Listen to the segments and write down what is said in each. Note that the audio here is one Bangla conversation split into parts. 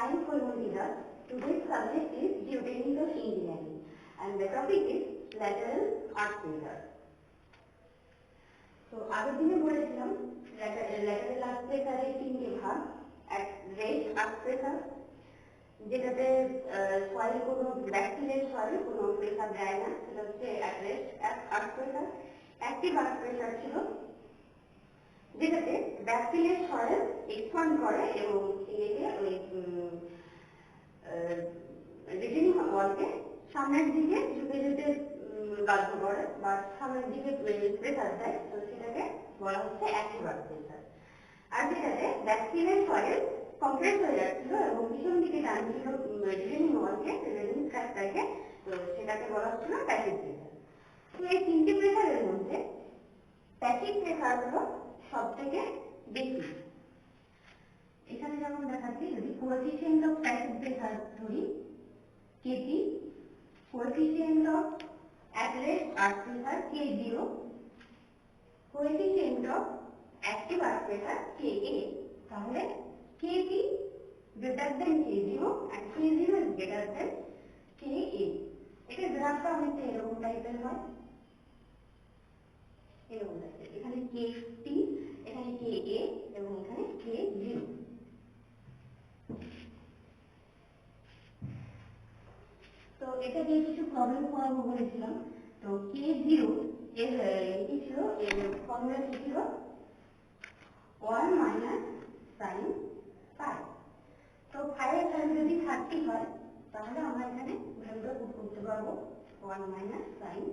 I am Koimondira. Today's subject is geotechnical engineering and the topic is lateral earth pressure. So আগের দিনে বলেছিলাম lateral earth pressure এর তিনটি ভাগ, at rest earth pressure যেটাতে সয়েল কোনো ব্যাকটেরিয়াল সয়েল কোনো প্রেসার দেয় না, সেটা হচ্ছে at rest earth pressure. Active earth pressure ছিল যেটাতে ব্যাকটেরিয়াল সয়েল এক্সপান্ড করে এবং এটাকে ওই রিটেনিং ওয়ালকে সামনের দিকে ঝুঁকে যেতে বাধ্য করে বা সামনের দিকে প্রেসার দেয়, তো সেটাকে বলা হচ্ছে অ্যাক্টিভ earth pressure. আর যেটাতে ব্যাকটেরিয়াল সয়েল কম্প্রেস হয়ে যাচ্ছিল এবং পিছন দিকে টানছিল রিটেনিং ওয়ালকে, রিটেনিং স্ট্রাকচারকে, তো সেটাকে বলা হচ্ছিল প্যাসিভ প্রেসার. তো এই তিনটি প্রেসারের মধ্যে প্যাসিভ প্রেসার হলো সব থেকে বেশি. এখানে যেমন দেখাচ্ছি, যদি কোএফিসিয়েন্ট অফ প্যাসিভ প্রেসার ধরি KP, coefficient of at rest earth pressure K0, coefficient of active earth pressure Ka, তাহলে Kp greater than K0 and K0 is greater than Ka. এটা গ্রাফটা অনেকটা এরকম টাইপের হয়, এরকম টাইপের. এখানে Kp, এখানে Ka এবং এখানে K0. তো এটা দিয়ে কিছু প্রবলেম করাবো বলেছিলাম. তো K0 এর কি ছিল, এর ফর্মুলা কি ছিল, 1 মাইনাস সাইন ফাই. তো ফাই এর ভ্যালু যদি 30 হয় তাহলে আমরা এখানে ভ্যালুটা পুট করতে পারবো 1 মাইনাস সাইন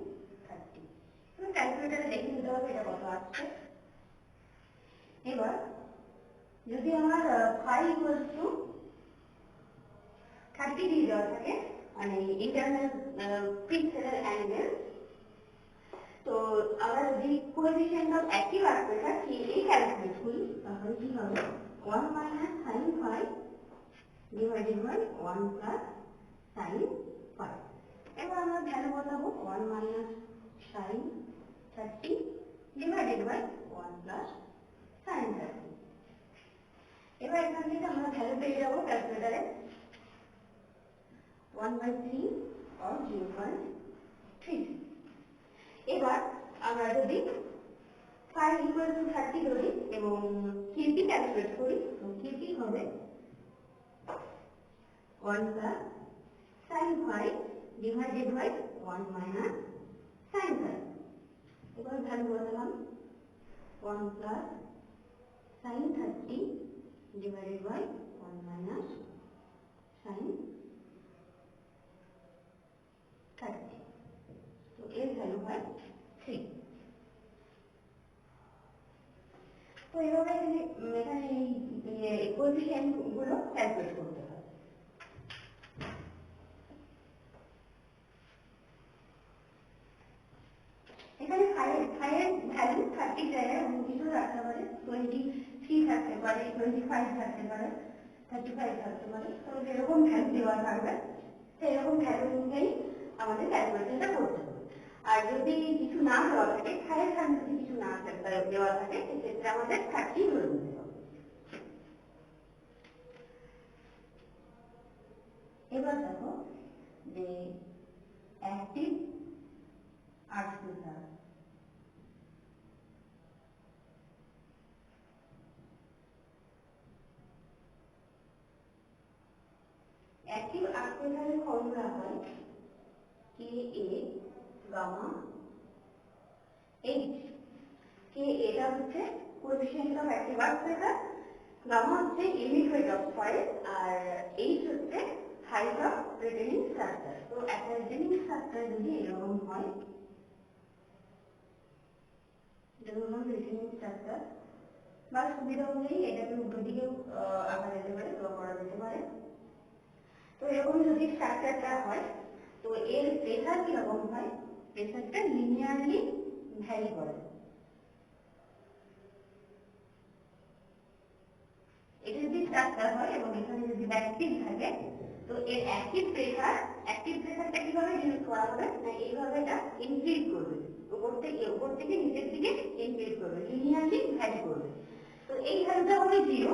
30. তুমি ক্যালকুলেটরে দেখে নিতে হবে এটা কত আসছে. এবার যদি আমার ফাই ইকুয়ালস টু 30 দিয়ে দেওয়া থাকে, মানে ইন্টারনাল পিক্সেলের অ্যাঙ্গেল, তো আমরা যদি coefficient of active earth pressure Ka calculate করি তাহলে কি হবে, 1 minus sine phi divided by 1 plus sine phi. এবার আমরা ভ্যালু বসাবো 1 minus sine 30 divided by 1 plus sine 30. এবার এখান থেকে আমরা ভ্যালু পেয়ে যাবো ক্যালকুলেটারে 1/3 or 0.3. এবার আমরা যদি ফাই ইকুয়াল টু 30 ধরি এবং কেপি ক্যালকুলেট করি, তো কেপি হবে 1 plus sine phi divided by 1 minus sine phi. এবার ভ্যালু বসালাম 1 plus sine 30 divided by 1 minus sine 30. তো এর ভ্যালু হয় 3. তো এভাবে এখানে এই কোএফিসিয়েন্ট গুলো ক্যালকুলেট করতে হয়. এখানে ফাই এর ভ্যালু 30 জায়গায় অন্য কিছু রাখতে পারে, 23 থাকতে পারে, 25 থাকতে পারে, 35 থাকতে পারে. তো যেরকম ভ্যালু দেওয়া থাকবে সেরকম ভ্যালু অনুযায়ী আমাদের ক্যালকুলেশনটা করতে হবে. আর যদি কিছু না দেওয়া থাকে, ফাইয়ের ভ্যালু যদি কিছু না দেওয়া থাকে, সেক্ষেত্রে আমাদের 30 ধরে নিতে হবে. এবার দেখো যে active earth pressure, active earth pressure এর ফর্মুলা হয় Ka গামা H. Ka এটা হচ্ছে coefficient of active earth pressure, gamma হচ্ছে ইউনিট ওয়েট অফ সয়েল, আর H হচ্ছে হাইট অফ রিটেনিং স্ট্রাকচার. তো একটা রিটেনিং স্ট্রাকচার যদি এরকম হয়, যেমন রিটেনিং স্ট্রাকচার, বা সুবিধা অনুযায়ী এটাকে উল্টো দিকেও আঁকা যেতে পারে, ড্র করা যেতে পারে. তো এরকম যদি স্ট্রাকচারটা হয়, তো এর প্রেসার কিরকম হয়, প্রেসারটা লিনিয়ারলি ভ্যারি করে. এটা যদি স্ট্রাকচার হয় এবং এখানে যদি ব্যাকটিভ থাকে, তো এর অ্যাক্টিভ প্রেসারটা কিভাবে ইউজ করা হবে না, এইভাবে এটা ইনক্রিজ করবে, উপর থেকে নিচের দিকে ইনক্রিজ করবে, লিনিয়ারলি ভ্যারি করবে. তো এই ভ্যালুটা হবে 0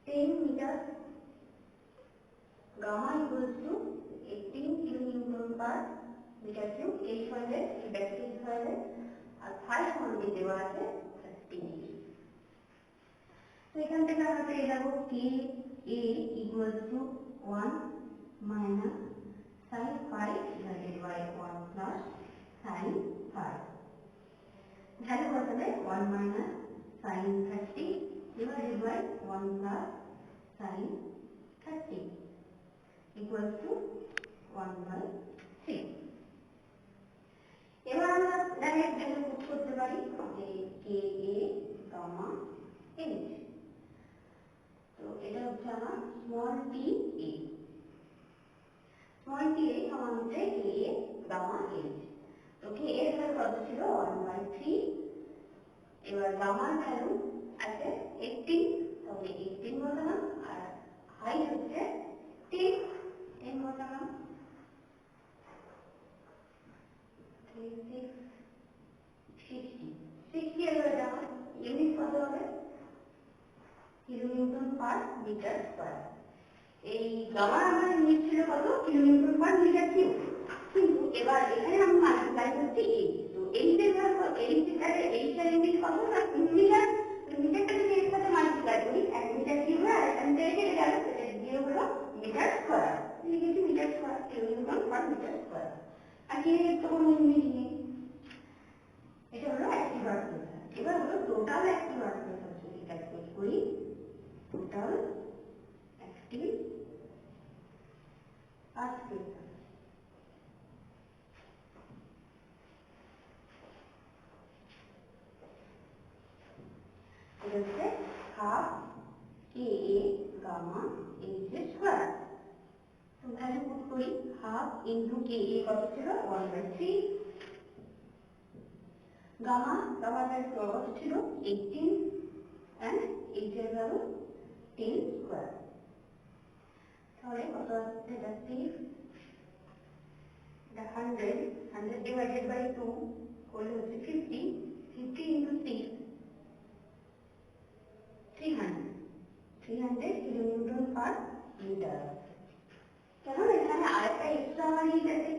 10 meter, gamma equals to 18 kilonewton per meter cube, এই হলে এই ব্যাটারি হলে আর ফাই সমান দেওয়া আছে 30 ডিগ্রি। তো এখান থেকে আমরা পেয়ে যাব K A equals to 1 minus sin phi divided by 1 plus sin phi। Value বসালে 1 minus sin 30 divided by 1 plus sin 30 equals to 1 by 6। এবার আমরা ডাইরেক্ট ভ্যালু পুট করতে পারি যে কে এ গামা এইচ। তো এটা হচ্ছে আমার স্মল টি এ, স্মল টি এ সমান হচ্ছে কে এ গামা এইচ। তো কে এর ভ্যালু কত ছিল 1/3, এবার গামার ভ্যালু আছে 18, তাহলে 18 বসালাম আর হাইট হচ্ছে 10 বসালাম। 60 এর আমার ইউনিট কত হবে কিলোনিউটন পার মিটার স্কয়ার। এই গামার আমার ইউনিট ছিল কত কিলোনিউটন পার মিটার কিউব, কিন্তু এবার এখানে আমি মাল্টিপ্লাই করছি এইচ। তো এইচ এর ভ্যালু এইচ এর ইউনিট কত না মিটার, মিটারটা যদি এর সাথে মাল্টিপ্লাই করি 1 মিটার কিউব আর এখান থেকে কেটে গেল, এটা দিয়ে হলো মিটার স্কয়ার, লিখেছি metre square kilonewton per metre square. আর কি তো কোনো ইউনিট নেই, এটা হলো অ্যাক্টিভ আর্থ প্রেসার। এবার হলো টোটাল অ্যাক্টিভ আর্থ প্রেসার যদি ক্যালকুলেট করি, টোটাল অ্যাক্টিভ আর্থ প্রেসার এটা হচ্ছে হাফ কে এ গামা এইচ স্কয়ার। তো ভ্যালু পুট করি, হাফ ইনটু কে এ কত ছিল 1/3, গামা ভ্যালু কত ছিল 18 and এইচ এর ভ্যালু 10 স্কয়ার। তাহলে কত আসছে এটা 6, এটা 100 ডিভাইডেড বাই 2 করলে হচ্ছে 50 ইনটু 6 300 কিলোনিউটন পার মিটার। কেন এখানে আরেকটা এক্সট্রা আমার ইউনিট আছে,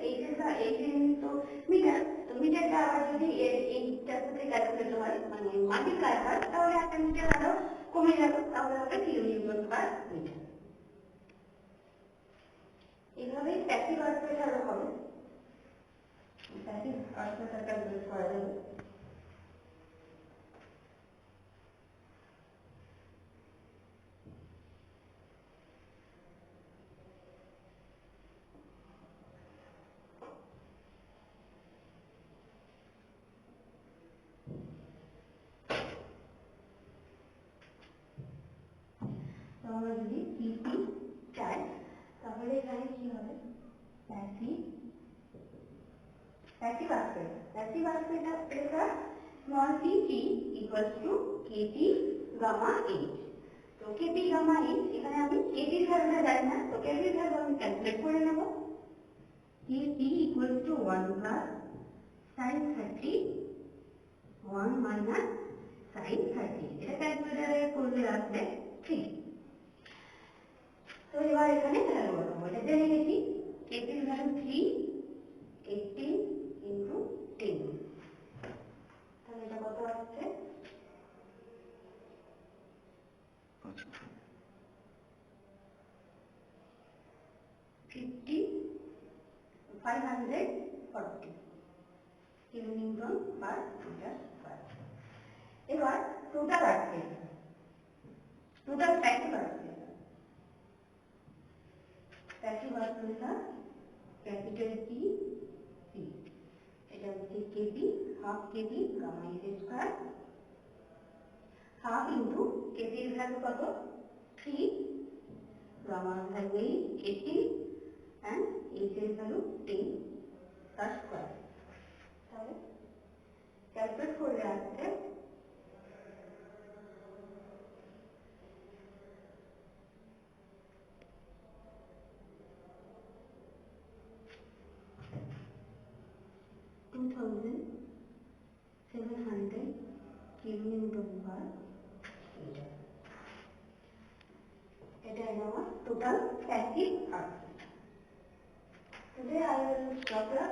এইচ ইউনিট তো মিটার, তো মিটারটা আবার যদি এইটার সাথে ক্যালকুলেট হয় মানে মাল্টিপ্লাই হয় তাহলে একটা মিটার আরো কমে যাবে, তাহলে হবে কিলোনিউটন পার মিটার। এইভাবেই প্যাসিভ আর্থ প্রেসারও হবে, প্যাসিভ আর্থ প্রেসার ক্যালকুলেট করা যাবে। আমরা যদি পিপি চাই তাহলে এখানে কি হবে passive earth pressure small t equals to KP gamma h. তো কেপি গামা এইচ এখানে আমি কেপির ভ্যালুটা জানি না, তো কেপির ভ্যালু আমি ক্যালকুলেট করে নেব। KP equals to 1 plus sin 30 1 minus sin 30, এটা ক্যালকুলেটরে করলে আসবে 3। তো এবার এখানে ভ্যালু বসাবো, এটা জেনে গেছি কেপির ভ্যালু 3, 18 ইনটু 10, তাহলে এটা কত আসছে 540 কিলোনিউটন পার মিটার স্কয়ার। এবার total earth pressure, total passive earth pressure capital P C, এটা হচ্ছে KP, half KP gamma H square, half into কেপির ভ্যালু কত 3, গামার ভ্যালু 18 and এইচ এর ভ্যালু 10 তার স্কয়ার। তাহলে ক্যালকুলেট করলে আসছে 2700 kilonewton per metre. is our total passive earth. Today I will stop here.